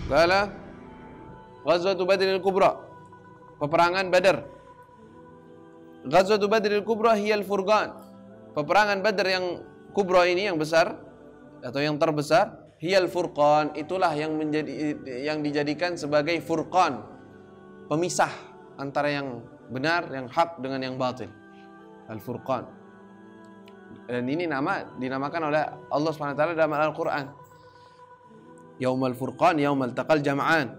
Qala Ghazwatu Badril Kubra, peperangan Badar. Ghazwatu Badril Kubra hiyal furqan. Peperangan Badar yang kubra ini, yang besar atau yang terbesar, hiyal furqan, itulah yang dijadikan sebagai furqan, pemisah antara yang benar, yang hak dengan yang batil. Al-Furqan. Dan ini dinamakan oleh Allah SWT dalam Al-Quran. Yaumal Furqan, yaumal taqal jam'an.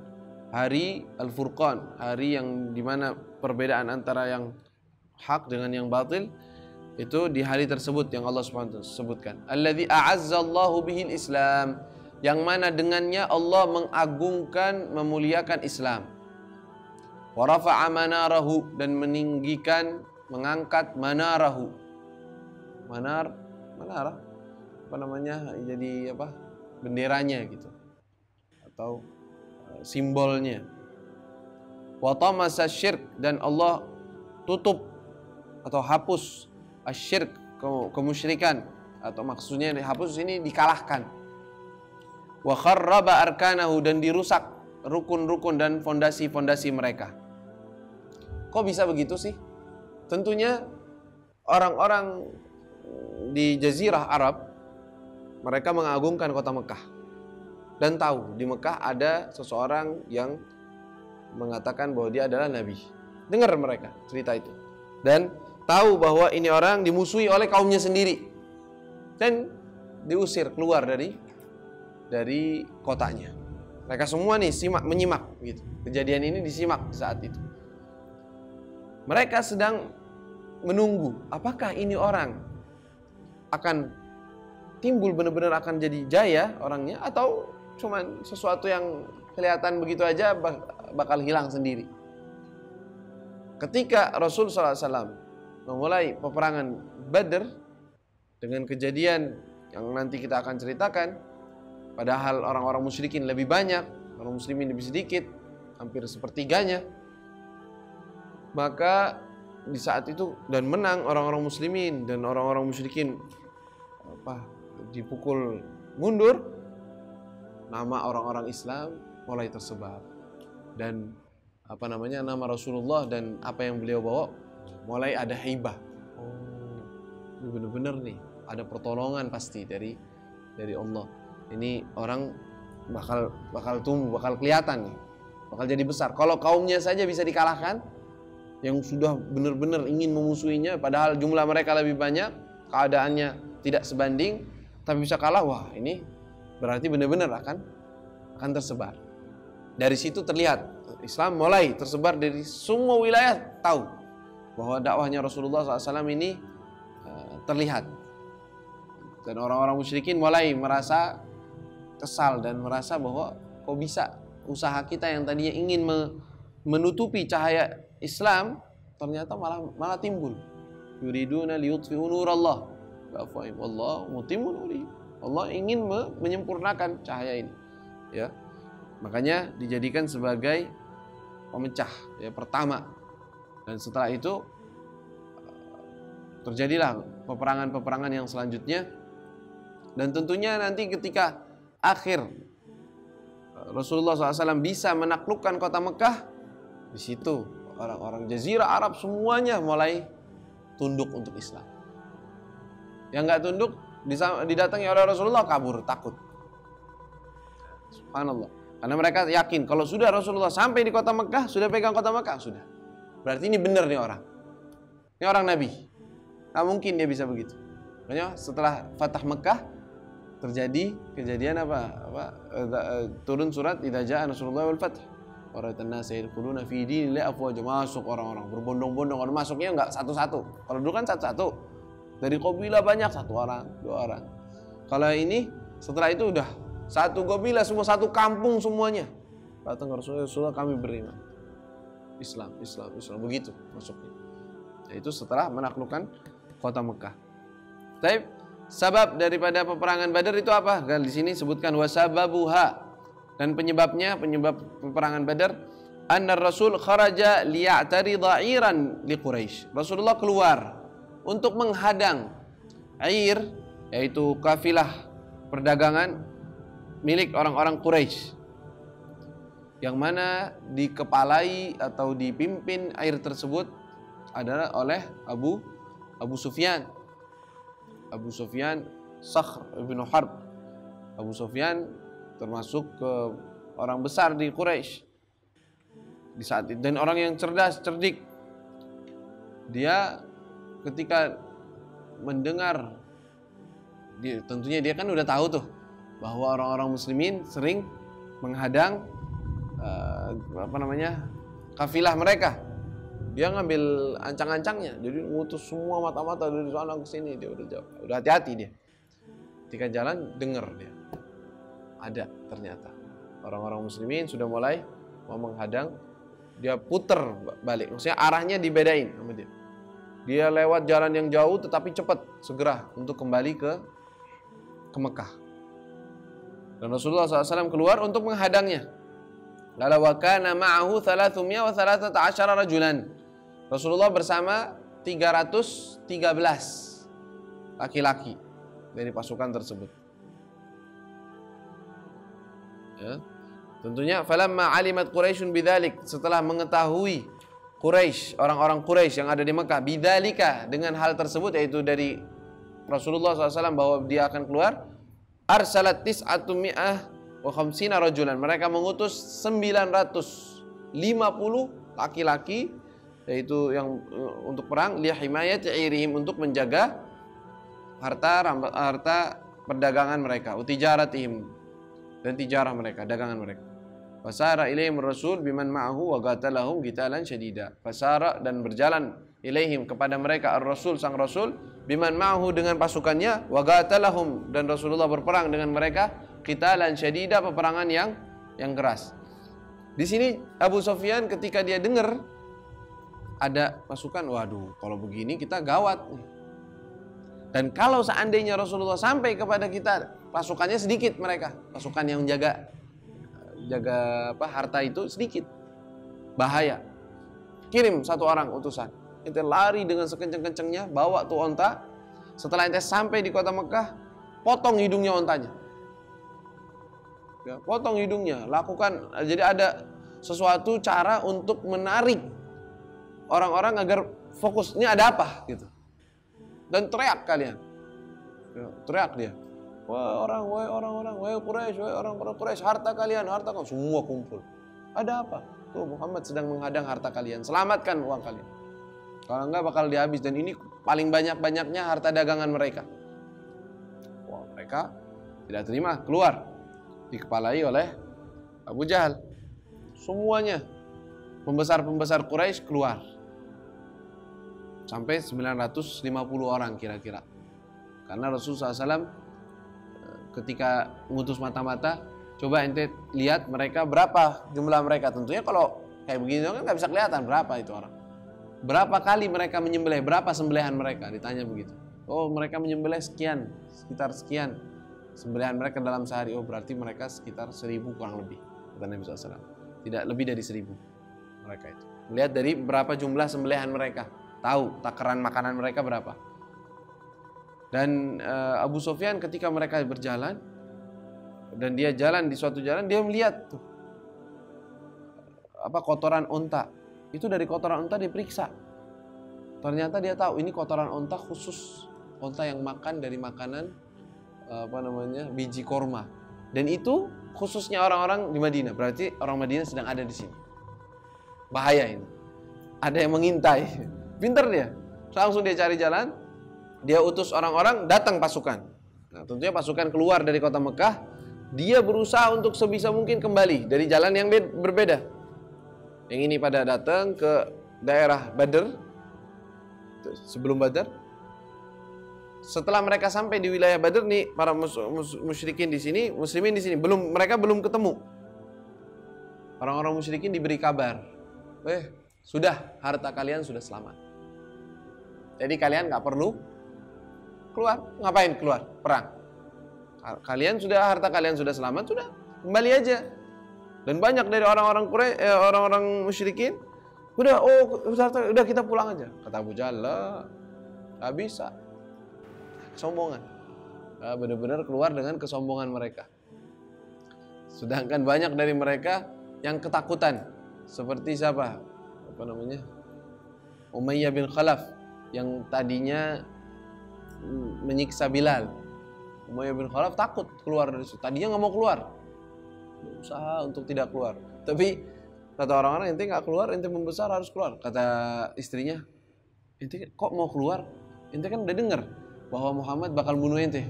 Hari Al-Furqan, hari yang dimana perbedaan antara yang hak dengan yang batil, itu di hari tersebut yang Allah SWT sebutkan. Alladzi a'azzallahu bihil Islam, yang mana dengannya Allah mengagungkan, memuliakan Islam. Wa rafa'a manarahu, dan meninggikan, mengangkat manarahu. Manarah apa namanya, jadi apa, benderanya gitu, atau simbolnya. Wa tamasa syirk, dan Allah tutup atau hapus asyirk, kemusyrikan, atau maksudnya dihapus ini dikalahkan. Wa kharraba arkanahu, dan dirusak rukun-rukun dan fondasi-fondasi mereka. Kok bisa begitu sih? Tentunya orang-orang di Jazirah Arab, mereka mengagungkan kota Mekah dan tahu di Mekah ada seseorang yang mengatakan bahwa dia adalah Nabi. Dengar mereka cerita itu dan tahu bahwa ini orang dimusuhi oleh kaumnya sendiri dan diusir keluar dari kotanya. Mereka semua nih menyimak gitu. Kejadian ini disimak saat itu. Mereka sedang menunggu apakah ini orang akan timbul benar-benar akan jadi jaya orangnya, atau cuman sesuatu yang kelihatan begitu aja bakal hilang sendiri. Ketika Rasul SAW memulai peperangan Badr dengan kejadian yang nanti kita akan ceritakan, padahal orang-orang musyrikin lebih banyak, orang muslimin lebih sedikit, hampir sepertiganya, maka di saat itu dan menang orang-orang muslimin dan orang-orang musyrikin dipukul mundur, nama orang-orang Islam mulai tersebar dan nama Rasulullah dan apa yang beliau bawa mulai ada haibah. Oh, ini benar-benar nih ada pertolongan pasti dari Allah. Ini orang bakal tumbuh, bakal kelihatan nih, bakal jadi besar. Kalau kaumnya saja bisa dikalahkan, yang sudah benar-benar ingin memusuhinya, padahal jumlah mereka lebih banyak, keadaannya tidak sebanding, tapi bisa kalah, wah ini berarti benar-benar akan tersebar. Dari situ terlihat Islam mulai tersebar dari semua wilayah, tahu bahwa dakwahnya Rasulullah SAW ini terlihat. Dan orang-orang musyrikin mulai merasa kesal dan merasa bahwa kok bisa usaha kita yang tadinya ingin menutupi cahaya Islam ternyata malah timbul. Yuriduna liyutfi'u nurallah fa'afahim Allah mutimmu nuri. Allah ingin menyempurnakan cahaya ini. Ya. Makanya dijadikan sebagai pemecah ya pertama. Dan setelah itu terjadilah peperangan-peperangan yang selanjutnya. Dan tentunya nanti ketika akhir Rasulullah SAW bisa menaklukkan kota Mekah, di situ orang-orang Jazirah Arab semuanya mulai tunduk untuk Islam. Yang nggak tunduk didatangi oleh Rasulullah kabur takut. Subhanallah. Karena mereka yakin kalau sudah Rasulullah sampai di kota Mekah, sudah pegang kota Mekah, sudah. Berarti ini benar nih orang. Ini orang Nabi. Nggak mungkin dia bisa begitu. Makanya setelah Fatah Mekah terjadi kejadian turun surat idza jaa Nasrullah wal fath. Waratan nas yadkhuluna fi dinillahi afwaja, masuk orang-orang berbondong-bondong. Kalau masuknya enggak satu-satu. Kalau dulu kan satu-satu. Dari kabilah banyak, satu orang, dua orang. Kalau ini setelah itu udah satu kabilah, semua satu kampung semuanya. Datang ke Rasulullah, kami beriman. Islam begitu masuknya. Yaitu setelah menaklukkan kota Mekah. Baik, sabab daripada peperangan Badar itu apa? Dan di sini sebutkan wasababuha. Dan penyebab peperangan Badar, anna Rasul kharaja liya'tarida 'iran li Quraisy. Rasulullah keluar untuk menghadang 'ir, yaitu kafilah perdagangan milik orang-orang Quraisy. yang mana dikepalai atau dipimpin air tersebut adalah oleh Abu Sufyan. Abu Sufyan Sakhr ibn Harb. Abu Sufyan termasuk ke orang besar di Quraisy di saat itu, dan orang yang cerdas, cerdik. Dia ketika mendengar, tentunya dia kan udah tahu tuh bahwa orang-orang muslimin sering menghadang kafilah mereka. Dia ngambil ancang-ancangnya, jadi ngutus semua mata-mata dari sana ke sini. Dia udah hati-hati dia. Ketika jalan dengar dia, ada ternyata orang-orang muslimin sudah mulai mau menghadang. Dia puter balik, maksudnya arahnya dibedain sama dia. Dia lewat jalan yang jauh tetapi cepat segera untuk kembali ke Mekah. Dan Rasulullah SAW keluar untuk menghadangnya. Lala wa kana ma'ahu 313 rajulan. Rasulullah bersama 313 laki-laki dari pasukan tersebut. Ya. Tentunya falamma alimat Quraisyun bidzalik, setelah mengetahui Quraisy, orang-orang Quraisy yang ada di Mekah, bidzalika, dengan hal tersebut, yaitu dari Rasulullah SAW bahwa dia akan keluar, arsalat tis'atummi'ah wa khamsina rajulan. Mereka mengutus 950 laki-laki, yaitu yang untuk perang, lihimayati irihim, untuk menjaga harta perdagangan mereka, utijaratihim, dan tijarah mereka, dagangan mereka. Fasara ilaihim rasul biman ma'ahu wa qatalahum qitalan syadida. Fasara, dan berjalan ilaihim, kepada mereka ar-rasul, sang rasul, biman ma'ahu, dengan pasukannya, wa qatalahum, dan Rasulullah berperang dengan mereka, qitalan syadida, peperangan yang keras. Di sini Abu Sufyan ketika dia dengar ada pasukan, waduh, kalau begini kita gawat nih. Dan kalau seandainya Rasulullah sampai kepada kita, pasukannya sedikit, mereka pasukan yang jaga harta itu sedikit, bahaya. Kirim satu orang utusan, ente lari dengan sekenceng-kencengnya, bawa tuh onta. Setelah ente sampai di kota Mekah, potong hidungnya ontanya. Ya, potong hidungnya, lakukan. Jadi ada sesuatu cara untuk menarik orang-orang agar fokus, ini ada apa gitu. Dan teriak kalian, ya, teriak dia, wahai orang-orang, wahai Quraisy, wahai orang-orang Quraisy, harta kalian semua kumpul. Ada apa? Tuh Muhammad sedang menghadang harta kalian, selamatkan uang kalian. Kalau enggak bakal dihabis, dan ini paling banyak-banyaknya harta dagangan mereka. Wah, mereka tidak terima, keluar, dikepalai oleh Abu Jahal. Semuanya pembesar-pembesar Quraisy keluar. Sampai 950 orang kira-kira. Karena Rasulullah SAW ketika ngutus mata-mata, coba ente lihat mereka berapa jumlah mereka. Tentunya kalau kayak begini kan nggak bisa kelihatan berapa itu orang. Berapa kali mereka menyembelih, berapa sembelihan mereka, ditanya begitu. Oh, mereka menyembelih sekian, sekitar sekian sembelihan mereka dalam sehari. Oh, berarti mereka sekitar 1000 kurang lebih, kata Nabi SAW. Tidak lebih dari 1000 mereka itu. Lihat dari berapa jumlah sembelihan mereka, tahu takaran makanan mereka berapa. Dan Abu Sufyan ketika mereka berjalan, dan dia jalan di suatu jalan, dia melihat tuh kotoran onta. Itu dari kotoran onta diperiksa. Ternyata dia tahu ini kotoran onta, khusus onta yang makan dari makanan biji korma. Dan itu khususnya orang-orang di Madinah. Berarti orang Madinah sedang ada di sini. Bahaya ini. Ada yang mengintai. Pinter dia. Langsung dia cari jalan. Dia utus orang-orang, datang pasukan. Nah, tentunya pasukan keluar dari kota Mekah. Dia berusaha untuk sebisa mungkin kembali dari jalan yang berbeda. Yang ini pada datang ke daerah Badr, sebelum Badr. Setelah mereka sampai di wilayah Badr nih, para musyrikin di sini, muslimin di sini, mereka belum ketemu. Orang-orang musyrikin diberi kabar, sudah, harta kalian sudah selamat. Jadi kalian nggak perlu keluar. Ngapain keluar? Perang. Harta kalian sudah selamat, sudah kembali aja. Dan banyak dari orang-orang orang-orang musyrikin, udah kita pulang aja. Kata Abu Jahal, nggak bisa. Kesombongan. Benar-benar keluar dengan kesombongan mereka. Sedangkan banyak dari mereka yang ketakutan. Seperti siapa? Apa namanya? Umayyah bin Khalaf yang tadinya menyiksa Bilal. Umayyah bin Khalaf takut keluar dari situ. Tadinya nggak mau keluar, berusaha untuk tidak keluar. Tapi kata orang-orang, ente nggak keluar, ente membesar harus keluar. Kata istrinya, ente kok mau keluar? Ente kan udah dengar bahwa Muhammad bakal bunuh ente.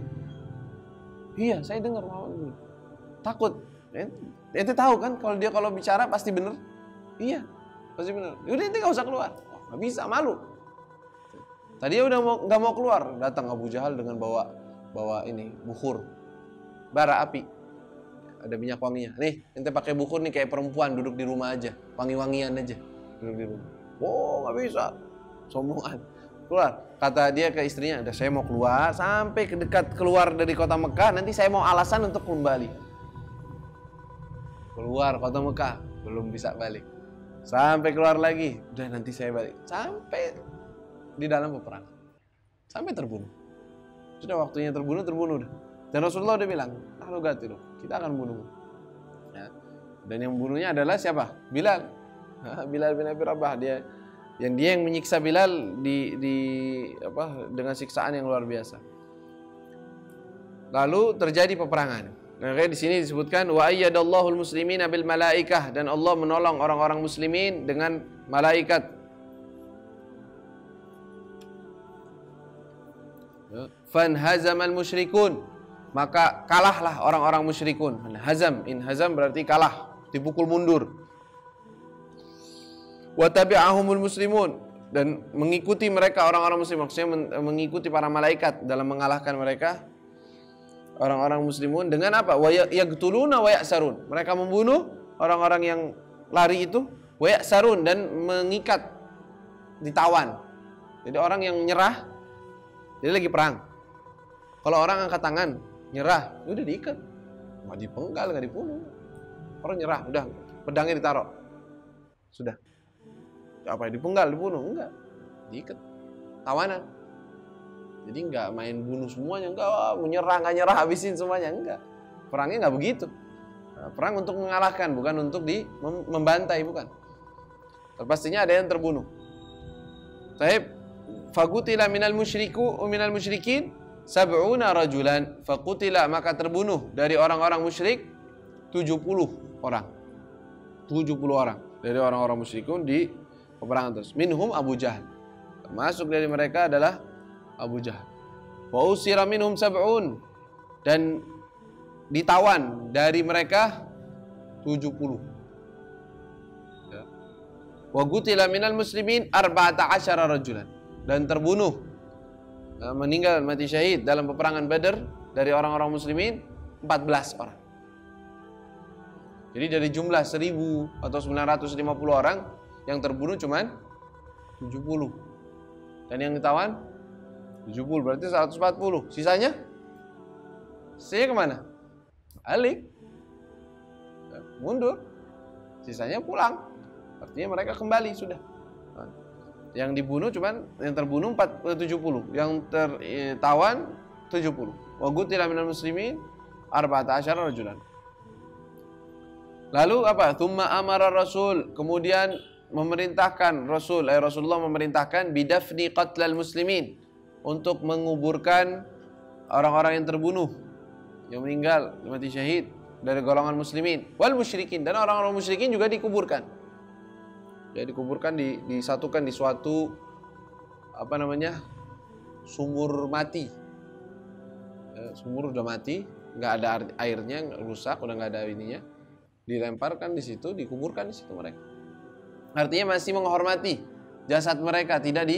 Iya, saya dengar Muhammad bunuh. Takut. Ente tahu kan kalau bicara pasti bener. Iya, pasti bener. Udah ente nggak usah keluar. Oh, nggak bisa, malu. Tadinya udah nggak mau keluar, datang Abu Jahal dengan bawa ini bukhur, bara api, ada minyak wanginya. Nih, ente pakai bukhur nih kayak perempuan duduk di rumah aja, wangi-wangian aja duduk di rumah. Oh, nggak bisa, sombongan. Keluar, kata dia ke istrinya, udah saya mau keluar sampai ke dekat keluar dari kota Mekah, nanti saya mau alasan untuk kembali. Keluar kota Mekah, belum bisa balik. Sampai keluar lagi, udah nanti saya balik. Sampai di dalam peperangan, sampai terbunuh. Sudah waktunya terbunuh udah. Dan Rasulullah udah bilang, lu gati loh, kita akan bunuh. Ya. Dan yang membunuhnya adalah siapa? Bilal. Bilal bin Abi Rabah. Dia yang menyiksa Bilal dengan siksaan yang luar biasa. Lalu terjadi peperangan. Nah, di sini disebutkan wa ayyadallahu al-muslimina bil malaikah, dan Allah menolong orang-orang muslimin dengan malaikat. Fanhazamal musyrikun, maka kalahlah orang-orang musyrikun. Inhazam berarti kalah, dipukul mundur. Wa tabi'ahumul muslimun, dan mengikuti mereka orang-orang muslim, maksudnya mengikuti para malaikat dalam mengalahkan mereka orang-orang muslimun dengan apa? Wa yaqtuluna wa ya'sarun, mereka membunuh orang-orang yang lari itu, wa ya'sarun, dan mengikat, ditawan. Jadi orang yang nyerah, jadi lagi perang. Kalau orang angkat tangan, nyerah, udah diikat, nggak dipenggal, nggak dibunuh. Orang nyerah, udah pedangnya ditaruh, sudah. Apa dipenggal, dibunuh? Enggak, diikat, tawanan. Jadi nggak main bunuh semuanya, enggak, menyerah nggak nyerah habisin semuanya, enggak. Perangnya nggak begitu. Nah, perang untuk mengalahkan, bukan untuk membantai, bukan. Pastinya ada yang terbunuh. Taib, faqutila minal musyrikin sab'una rajulan, faqutila, maka terbunuh dari orang-orang musyrik 70 orang. 70 orang dari orang-orang musyrikun di peperangan terus. Minhum Abu Jahal, termasuk dari mereka adalah Abu Jahal. Wa usira minhum sab'un, dan ditawan dari mereka 70. Ya. Wa qutila minal muslimin 14 rajulan, dan terbunuh, meninggal mati syahid dalam peperangan Badar dari orang-orang muslimin 14 orang. Jadi dari jumlah 1000 atau 950 orang, yang terbunuh cuman 70. Dan yang ditawan 70, berarti 140. Sisanya kemana? Balik, mundur. Sisanya pulang. Artinya mereka kembali sudah. Yang dibunuh cuman, yang terbunuh 70, yang tertawan 70. Wa qutila minal muslimin 14 rajulan. Lalu apa? Tsumma amara Rasul, kemudian memerintahkan Rasulullah memerintahkan bidafni qatlal muslimin, untuk menguburkan orang-orang yang terbunuh, yang meninggal mati syahid dari golongan muslimin, wal musyrikin, dan orang-orang musyrikin juga dikuburkan. Ya, dikuburkan, disatukan di suatu sumur mati. Ya, sumur udah mati, nggak ada airnya, rusak, udah nggak ada ininya, dilemparkan di situ, dikuburkan di situ mereka. Artinya masih menghormati jasad mereka, tidak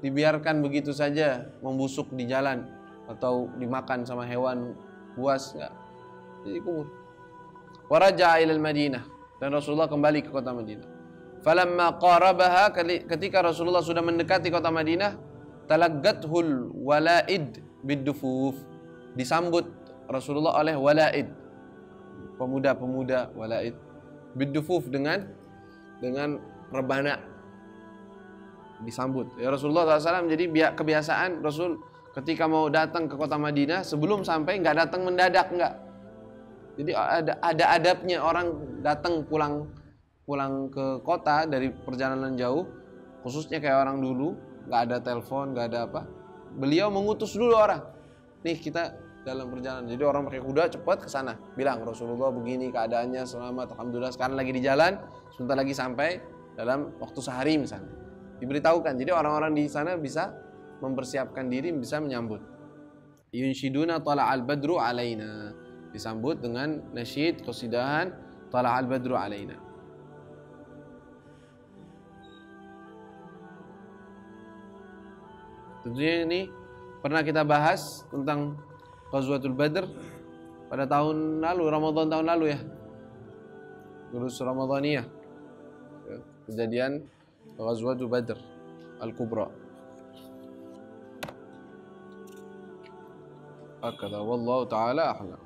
dibiarkan begitu saja membusuk di jalan atau dimakan sama hewan buas, enggak. Jadi kubur. Wa raja'a ilal Madinah, dan Rasulullah kembali ke kota Madinah. Falamma qarabaha, ketika Rasulullah sudah mendekati kota Madinah, talaggathul walaid bidufuf, disambut Rasulullah oleh walaid, pemuda-pemuda walaid, bidufuf, dengan rebana, disambut. Ya, Rasulullah SAW, jadi kebiasaan Rasul ketika mau datang ke kota Madinah, sebelum sampai nggak datang mendadak, nggak. Jadi ada adabnya orang datang pulang ke kota dari perjalanan jauh, khususnya kayak orang dulu, nggak ada telepon, nggak ada apa. Beliau mengutus dulu orang. Nih kita dalam perjalanan. Jadi orang pakai kuda cepat ke sana. Bilang Rasulullah begini keadaannya, selamat, alhamdulillah sekarang lagi di jalan, sebentar lagi sampai dalam waktu sehari misalnya. Diberitahukan. Jadi orang-orang di sana bisa mempersiapkan diri, bisa menyambut. Yunshiduna tala'al badru alaina. Disambut dengan nasyid, qasidahan tala'al badru alaina. Tentunya ini pernah kita bahas tentang Ghazwatul Badr pada tahun lalu, Ramadan tahun lalu ya. Durus Ramadaniyah. Kejadian Ghazwatul Badr Al-Kubra. Hakadha wallahu ta'ala a'lam.